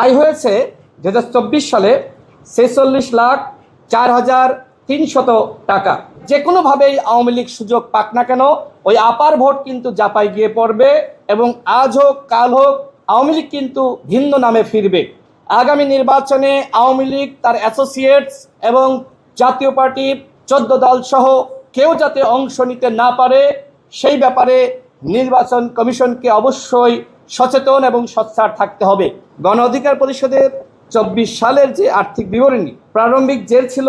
আয় হয়েছে 2024 সালে 46,04,300 টাকা। যে কোনোভাবেই আওয়ামী লীগ সুযোগ পাক না কেন, ওই আপার ভোট কিন্তু জাপায় গিয়ে পড়বে এবং আজ হোক কাল হোক আওয়ামী লীগ কিন্তু ভিন্ন নামে ফিরবে। আগামী নির্বাচনে আওয়ামী লীগ, তার অ্যাসোসিয়েটস এবং জাতীয় পার্টি 14 দল সহ কেউ যাতে অংশ নিতে না পারে সেই ব্যাপারে নির্বাচন কমিশনকে অবশ্যই সচেতন এবং সোচ্চার থাকতে হবে। গণ অধিকার পরিষদের 24 সালের যে আর্থিক বিবরণী, প্রারম্ভিক জের ছিল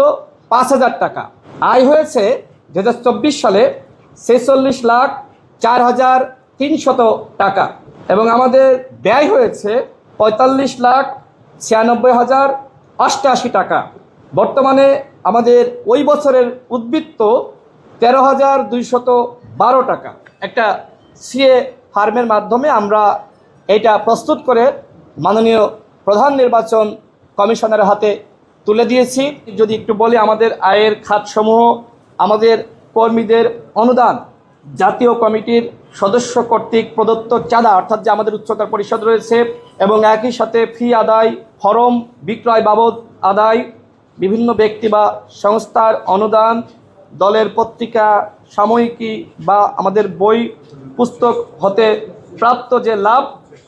5,000 টাকা। আয় হয়েছে 2024 সালে 46,04,300 টাকা এবং আমাদের ব্যয় হয়েছে 45,96,088 টাকা। বর্তমানে আমাদের ওই বছরের উদ্বৃত্ত 13,212 টাকা। একটা সিএ ফার্মের মাধ্যমে আমরা এটা প্রস্তুত করে মাননীয় প্রধান নির্বাচন কমিশনারের হাতে তুলে দিয়েছি। যদি একটু বলি, আমাদের আয়ের খাতসমূহ, আমাদের কর্মীদের অনুদান, জাতীয় কমিটির সদস্য কর্তৃক প্রদত্ত চাঁদা অর্থাৎ যে আমাদের উচ্চতর পরিষদ রয়েছে, এবং একই সাথে ফি আদায়, ফরম বিক্রয় বাবদ আদায়, বিভিন্ন ব্যক্তি বা সংস্থার অনুদান, দলের পত্রিকা, সাময়িকী বা আমাদের বই পুস্তক হতে প্রাপ্ত যে লাভ,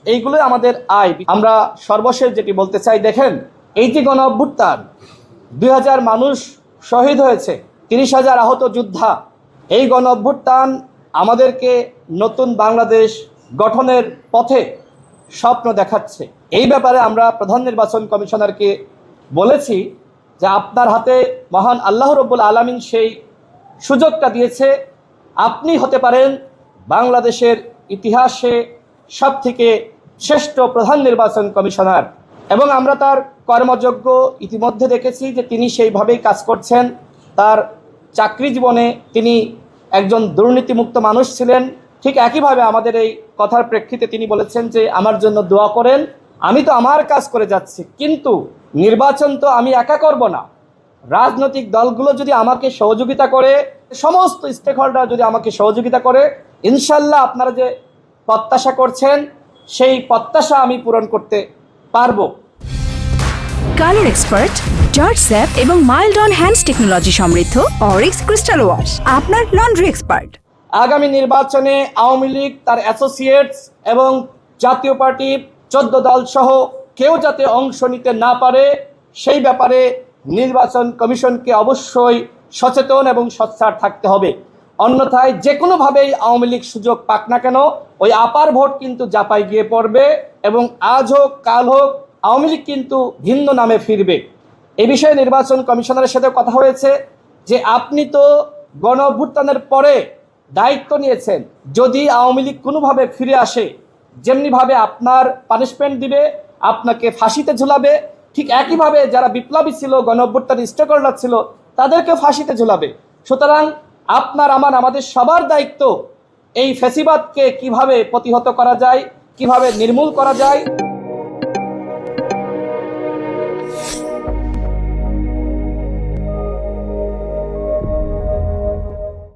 এইগুলো আমাদের আয়। আমরা সর্বশেষ যেটি বলতে চাই, দেখেন, এই যে গণ অভ্যুত্থান, 2000 মানুষ শহীদ হয়েছে, 30,000 আহত যোদ্ধা, এই গণ অভ্যুত্থান আমাদেরকে নতুন বাংলাদেশ গঠনের পথে স্বপ্ন দেখাচ্ছে। এই ব্যাপারে আমরা প্রধান নির্বাচন কমিশনারকে বলেছি যে আপনার হাতে মহান আল্লাহ রব্বুল আলামিন সেই সুযোগটা দিয়েছে, আপনি হতে পারেন বাংলাদেশের ইতিহাসে সবথেকে শ্রেষ্ঠ প্রধান নির্বাচন কমিশনার। এবং আমরা তার কর্মযোগ্য ইতিমধ্যে দেখেছি যে তিনি সেইভাবেই কাজ করছেন। তার চাকরি জীবনে তিনি একজন দুর্নীতিমুক্ত মানুষ ছিলেন। ঠিক একইভাবে আমাদের এই কথার প্রেক্ষিতে তিনি বলেছেন যে আমার জন্য দোয়া করেন, আমি তো আমার কাজ করে যাচ্ছি, কিন্তু নির্বাচন তো আমি একা করব না। রাজনৈতিক দলগুলো যদি আমাকে সহযোগিতা করে, সমস্ত স্টেক হোল্ডার যদি আমাকে সহযোগিতা করে, ইনশাল্লাহ আপনারা যে প্রত্যাশা করছেন সেই প্রত্যাশা আমি পূরণ করতে পারবো। কালার এক্সপার্ট, জর্জ স্যাপ এবং মাইল্ড অন হ্যান্ডস টেকনোলজি সমৃদ্ধ অরিক্স ক্রিস্টাল ওয়াশ আপনার লন্ড্রি এক্সপার্ট। আগামী নির্বাচনে আওয়ামী লীগ, তার অ্যাসোসিয়েটস এবং জাতীয় পার্টি 14 দল সহ কেউ যাতে অংশ নিতে না পারে সেই ব্যাপারে নির্বাচন কমিশনকে অবশ্যই সচেতন এবং সোচ্চার থাকতে হবে। অন্যথায় যে কোনোভাবেই আওয়ামী লীগ সুযোগ পাক না কেন, ওই আপার ভোট কিন্তু জাপায় গিয়ে পড়বে এবং আজ হোক কাল হোক আওয়ামী লীগ কিন্তু ভিন্ন নামে ফিরবে। এ বিষয়ে নির্বাচন কমিশনারের সাথে কথা হয়েছে যে আপনি তো গণ অভ্যুত্থানের পরে দায়িত্ব নিয়েছেন, যদি আওয়ামী লীগ কোনোভাবে ফিরে আসে, যেমনিভাবে আপনার পানিশমেন্ট দিবে, আপনাকে ফাঁসিতে ঝুলাবে, ঠিক একইভাবে যারা বিপ্লবী ছিল, গণ অভ্যুত্থানের স্টেক হোল্ডার ছিল, তাদেরকে ফাঁসিতে ঝুলাবে। সুতরাং আপনার আমাদের সবার দায়িত্ব এই ফ্যাসিবাদকে কিভাবে প্রতিহত করা যায়, কিভাবে নির্মূল করা যায়,